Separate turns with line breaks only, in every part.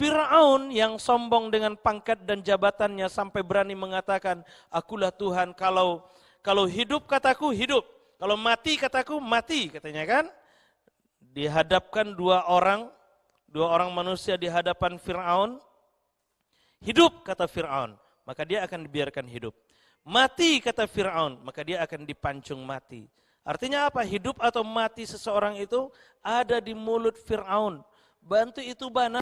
Fir'aun yang sombong dengan pangkat dan jabatannya sampai berani mengatakan, akulah Tuhan, kalau hidup kataku hidup, kalau mati kataku mati, katanya kan. Dihadapkan dua orang manusia di hadapan Fir'aun. Hidup kata Fir'aun, maka dia akan dibiarkan hidup. Mati kata Fir'aun, maka dia akan dipancung mati. Artinya apa? Hidup atau mati seseorang itu ada di mulut Fir'aun. Bantu itu bana.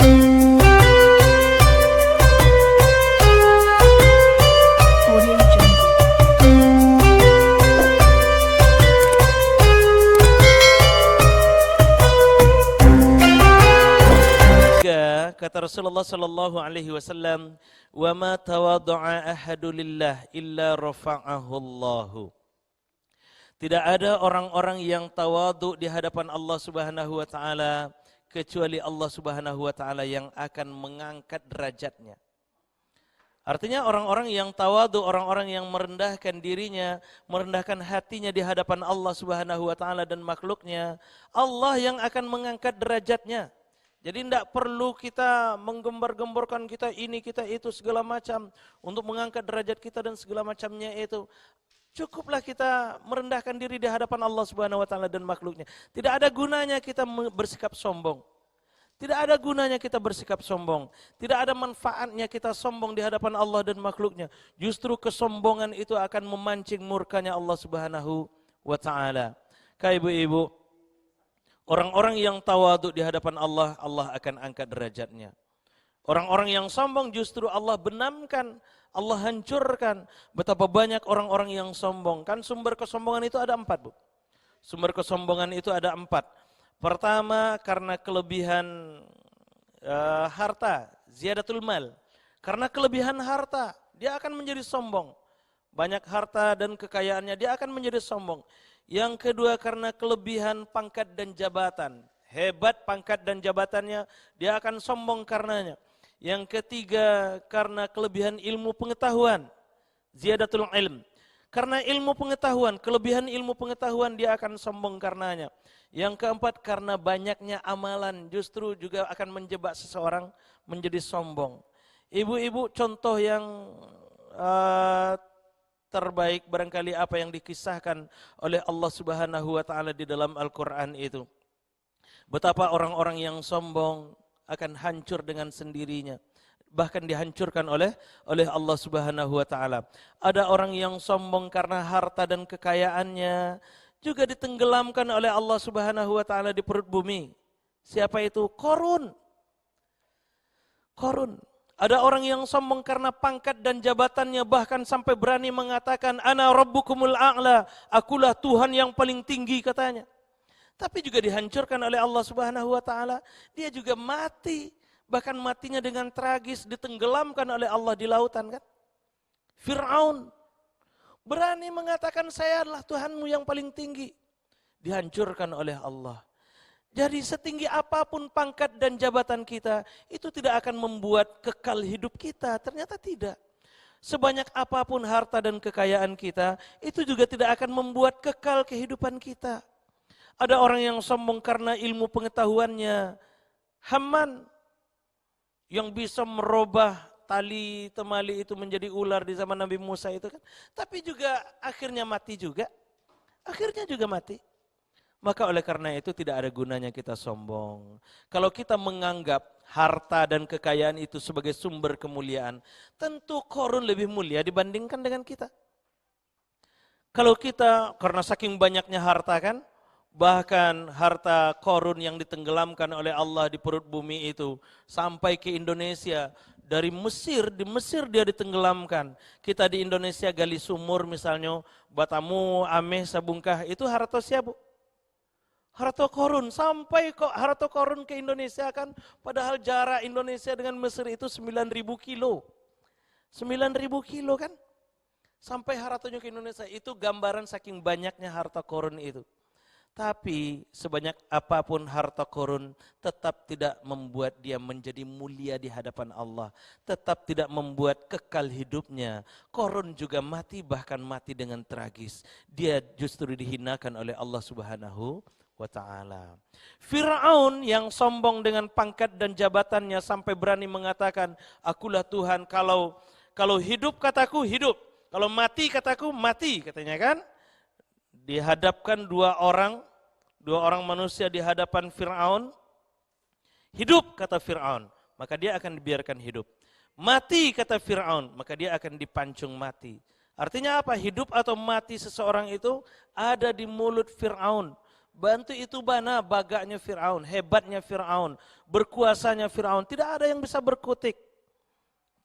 Kata Rasulullah sallallahu alaihi wasallam, "Wa ma tawadda'a ahadu lillah illa rafa'ahu Allahu." Tidak ada orang-orang yang tawadu di hadapan Allah Subhanahu wa taala kecuali Allah Subhanahu wa taala yang akan mengangkat derajatnya. Artinya orang-orang yang tawadu, orang-orang yang merendahkan dirinya, merendahkan hatinya di hadapan Allah Subhanahu wa taala dan makhluknya, Allah yang akan mengangkat derajatnya. Jadi tidak perlu kita menggembar-gemborkan kita ini, kita itu, segala macam untuk mengangkat derajat kita dan segala macamnya itu. Cukuplah kita merendahkan diri di hadapan Allah Subhanahu wa taala dan makhluknya. Tidak ada gunanya kita bersikap sombong. Tidak ada gunanya kita bersikap sombong. Tidak ada manfaatnya kita sombong di hadapan Allah dan makhluknya. Justru kesombongan itu akan memancing murkanya Allah Subhanahu wa taala. Kak ibu-ibu, orang-orang yang tawadhu di hadapan Allah, Allah akan angkat derajatnya. Orang-orang yang sombong justru Allah benamkan, Allah hancurkan. Betapa banyak orang-orang yang sombong. Kan sumber kesombongan itu ada 4, Bu. Sumber kesombongan itu ada 4. Pertama, karena kelebihan harta, ziyadatul mal. Karena kelebihan harta, dia akan menjadi sombong. Banyak harta dan kekayaannya, dia akan menjadi sombong. Yang kedua, karena kelebihan pangkat dan jabatan. Hebat pangkat dan jabatannya, dia akan sombong karenanya. Yang ketiga, karena kelebihan ilmu pengetahuan. Ziyadatul ilm. Karena ilmu pengetahuan, kelebihan ilmu pengetahuan, dia akan sombong karenanya. Yang keempat, karena banyaknya amalan, justru juga akan menjebak seseorang menjadi sombong. Ibu-ibu, contoh yang terbaik barangkali apa yang dikisahkan oleh Allah Subhanahu wa taala di dalam Al-Qur'an itu. Betapa orang-orang yang sombong akan hancur dengan sendirinya. Bahkan dihancurkan oleh Allah Subhanahu wa taala. Ada orang yang sombong karena harta dan kekayaannya juga ditenggelamkan oleh Allah Subhanahu wa taala di perut bumi. Siapa itu? Qarun. Ada orang yang sombong karena pangkat dan jabatannya, bahkan sampai berani mengatakan ana rabbukumul a'la, akulah Tuhan yang paling tinggi katanya. Tapi juga dihancurkan oleh Allah Subhanahu wa taala. Dia juga mati, bahkan matinya dengan tragis, ditenggelamkan oleh Allah di lautan kan. Fir'aun berani mengatakan saya adalah Tuhanmu yang paling tinggi. Dihancurkan oleh Allah. Jadi setinggi apapun pangkat dan jabatan kita, itu tidak akan membuat kekal hidup kita. Ternyata tidak. Sebanyak apapun harta dan kekayaan kita, itu juga tidak akan membuat kekal kehidupan kita. Ada orang yang sombong karena ilmu pengetahuannya. Haman yang bisa merubah tali temali itu menjadi ular di zaman Nabi Musa itu kan. Tapi juga akhirnya mati juga. Akhirnya juga mati. Maka oleh karena itu tidak ada gunanya kita sombong. Kalau kita menganggap harta dan kekayaan itu sebagai sumber kemuliaan, tentu Qarun lebih mulia dibandingkan dengan kita. Kalau kita karena saking banyaknya harta kan, bahkan harta Qarun yang ditenggelamkan oleh Allah di perut bumi itu sampai ke Indonesia. Dari Mesir, di Mesir dia ditenggelamkan. Kita di Indonesia gali sumur misalnya, Batamu, Ameh, Sabungkah, itu harta siapa? Harta Qarun, sampai kok harta Qarun ke Indonesia kan, padahal jarak Indonesia dengan Mesir itu 9.000 kilo. 9.000 kilo kan, sampai hartanya ke Indonesia, itu gambaran saking banyaknya harta Qarun itu. Tapi sebanyak apapun harta Qarun, tetap tidak membuat dia menjadi mulia di hadapan Allah. Tetap tidak membuat kekal hidupnya. Qarun juga mati, bahkan mati dengan tragis. Dia justru dihinakan oleh Allah Subhanahu wa ta'ala. Fir'aun yang sombong dengan pangkat dan jabatannya sampai berani mengatakan, akulah Tuhan, kalau hidup kataku hidup, kalau mati kataku mati, katanya kan. Dihadapkan dua orang manusia di hadapan Fir'aun. Hidup kata Fir'aun, maka dia akan dibiarkan hidup. Mati kata Fir'aun, maka dia akan dipancung mati. Artinya apa? Hidup atau mati seseorang itu ada di mulut Fir'aun. Bantu itu bana baganya Fir'aun, hebatnya Fir'aun, berkuasanya Fir'aun. Tidak ada yang bisa berkutik.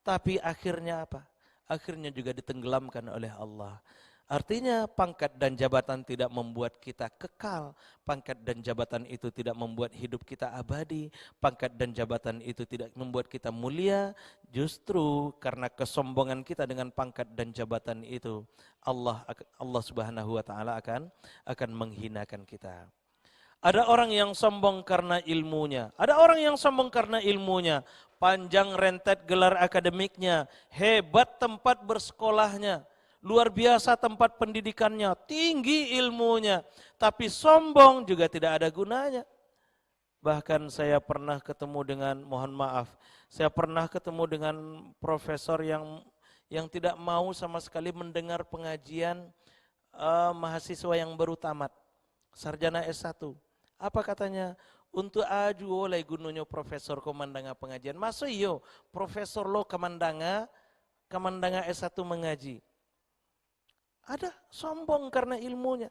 Tapi akhirnya apa? Akhirnya juga ditenggelamkan oleh Allah. Artinya pangkat dan jabatan tidak membuat kita kekal. Pangkat dan jabatan itu tidak membuat hidup kita abadi. Pangkat dan jabatan itu tidak membuat kita mulia. Justru karena kesombongan kita dengan pangkat dan jabatan itu, Allah Subhanahu wa taala akan menghinakan kita. Ada orang yang sombong karena ilmunya. Ada orang yang sombong karena ilmunya. Panjang rentet gelar akademiknya, hebat tempat bersekolahnya, luar biasa tempat pendidikannya, tinggi ilmunya, tapi sombong juga tidak ada gunanya. Bahkan saya pernah ketemu dengan, mohon maaf, saya pernah ketemu dengan profesor yang tidak mau sama sekali mendengar pengajian mahasiswa yang baru tamat, sarjana S1. Apa katanya? Untuk aju oleh gunanya profesor komandanga pengajian. Masuk iyo, profesor lo kamandanga S1 mengaji. Ada sombong karena ilmunya.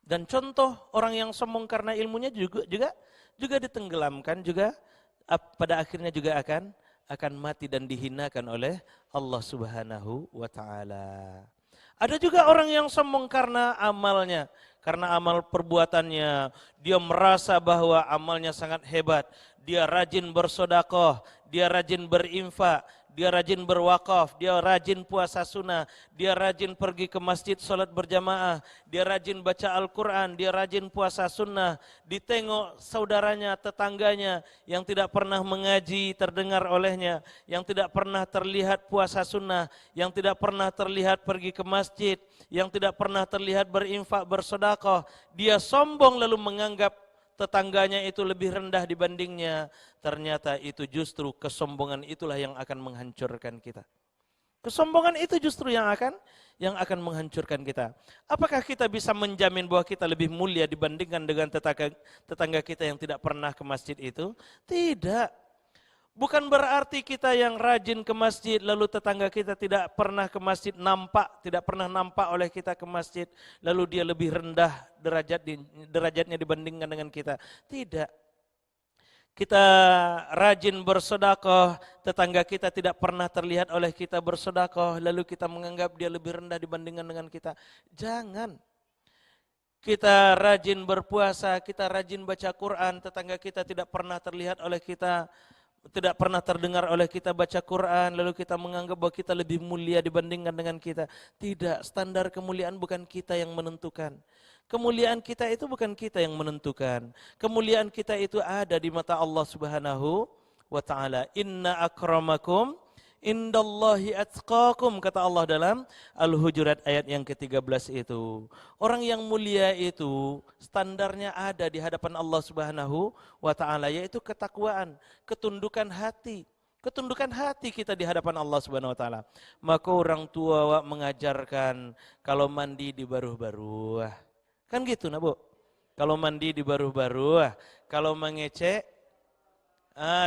Dan contoh orang yang sombong karena ilmunya juga ditenggelamkan, juga pada akhirnya juga akan mati dan dihinakan oleh Allah Subhanahu wa taala. Ada juga orang yang sombong karena amalnya, karena amal perbuatannya. Dia merasa bahwa amalnya sangat hebat. Dia rajin bersedekah, dia rajin berinfak, dia rajin berwakaf, dia rajin puasa sunnah, dia rajin pergi ke masjid salat berjamaah, dia rajin baca Al-Quran, dia rajin puasa sunnah. Ditengok saudaranya, tetangganya yang tidak pernah mengaji terdengar olehnya, yang tidak pernah terlihat puasa sunnah, yang tidak pernah terlihat pergi ke masjid, yang tidak pernah terlihat berinfak, bersedekah. Dia sombong lalu menganggap tetangganya itu lebih rendah dibandingnya. Ternyata itu justru kesombongan itulah yang akan menghancurkan kita. Kesombongan itu justru yang akan menghancurkan kita. Apakah kita bisa menjamin bahwa kita lebih mulia dibandingkan dengan tetangga kita yang tidak pernah ke masjid itu? Tidak. Bukan berarti kita yang rajin ke masjid lalu tetangga kita tidak pernah ke masjid tidak pernah nampak oleh kita ke masjid, lalu dia lebih rendah derajatnya dibandingkan dengan kita. Tidak. Kita rajin bersedekah, tetangga kita tidak pernah terlihat oleh kita bersedekah, lalu kita menganggap dia lebih rendah dibandingkan dengan kita. Jangan. Kita rajin berpuasa, kita rajin baca Quran, tetangga kita tidak pernah terlihat oleh kita, tidak pernah terdengar oleh kita baca Quran, lalu kita menganggap bahwa kita lebih mulia dibandingkan dengan kita. Tidak, standar kemuliaan bukan kita yang menentukan. Kemuliaan kita itu bukan kita yang menentukan. Kemuliaan kita itu ada di mata Allah Subhanahu wa taala. Inna akramakum indallahi atqakum, kata Allah dalam Al-Hujurat ayat yang ke-13 itu. Orang yang mulia itu standarnya ada di hadapan Allah Subhanahu wa taala, yaitu ketakwaan, ketundukan hati. Ketundukan hati kita di hadapan Allah Subhanahu wa taala. Maka orang tua mengajarkan kalau mandi di baruh-baruh. Kan gitu nah Bu. Kalau mandi di baruh-baruh, kalau mengecek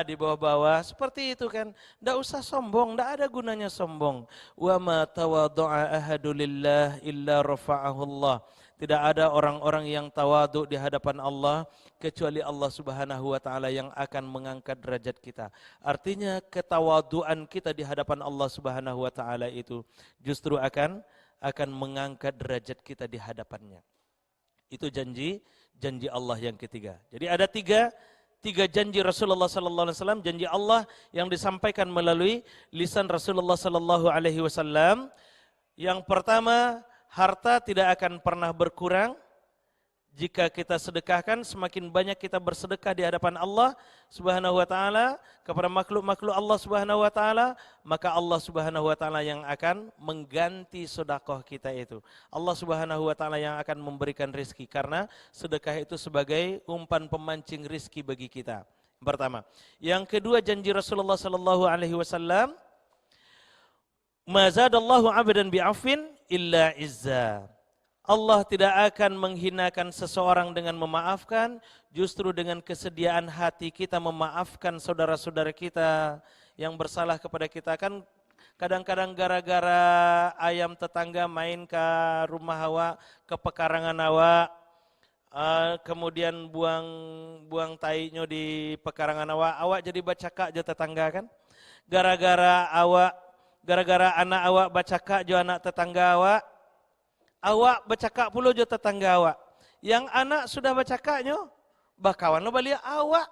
di bawah-bawah, seperti itu kan. Tidak usah sombong, tidak ada gunanya sombong. Wa ma tawadhu'a ahadu lillah illa rafa'ahu Allah. Tidak ada orang-orang yang tawadhu di hadapan Allah kecuali Allah Subhanahu wa taala yang akan mengangkat derajat kita. Artinya ketawaduan kita di hadapan Allah Subhanahu wa taala itu justru akan mengangkat derajat kita di hadapannya. Itu janji Allah yang ketiga. Jadi ada tiga janji Rasulullah sallallahu alaihi wasallam, janji Allah yang disampaikan melalui lisan Rasulullah sallallahu alaihi wasallam. Yang pertama, harta tidak akan pernah berkurang Jika kita sedekahkan, semakin banyak kita bersedekah di hadapan Allah Subhanahu wa taala kepada makhluk-makhluk Allah Subhanahu wa taala, maka Allah Subhanahu wa taala yang akan mengganti sedekah kita itu. Allah Subhanahu wa taala yang akan memberikan rezeki, karena sedekah itu sebagai umpan pemancing rezeki bagi kita. Pertama. Yang kedua, janji Rasulullah sallallahu alaihi wasallam, "Ma zadallahu 'abdan bi'afwin illa izza." Allah tidak akan menghinakan seseorang dengan memaafkan, justru dengan kesediaan hati kita memaafkan saudara-saudara kita yang bersalah kepada kita. Kan kadang-kadang gara-gara ayam tetangga main ke rumah awak, ke pekarangan awak, kemudian buang tainya di pekarangan awak jadi bacaka aja tetangga kan. Gara-gara anak awak bacaka jo anak tetangga awak bercakap pula je tetangga awak. Yang anak sudah bercakapnya, bakawan lo balik awak.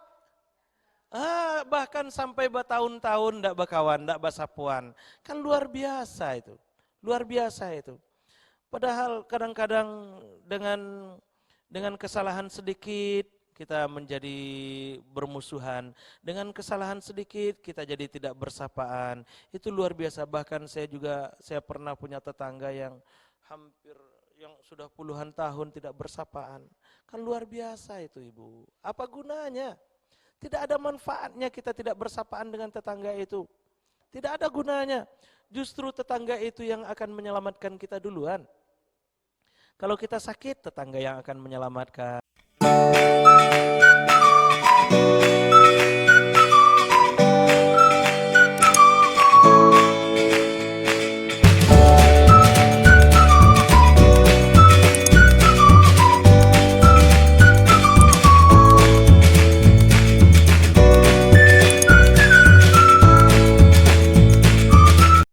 Bahkan sampai bertahun-tahun ndak bakawan, ndak basapuan. Kan luar biasa itu. Luar biasa itu. Padahal kadang-kadang dengan kesalahan sedikit kita menjadi bermusuhan. Dengan kesalahan sedikit kita jadi tidak bersapaan. Itu luar biasa. Bahkan saya pernah punya tetangga yang yang sudah puluhan tahun tidak bersapaan. Kan luar biasa itu, Ibu. Apa gunanya? Tidak ada manfaatnya kita tidak bersapaan dengan tetangga itu. Tidak ada gunanya. Justru tetangga itu yang akan menyelamatkan kita duluan. Kalau kita sakit, tetangga yang akan menyelamatkan.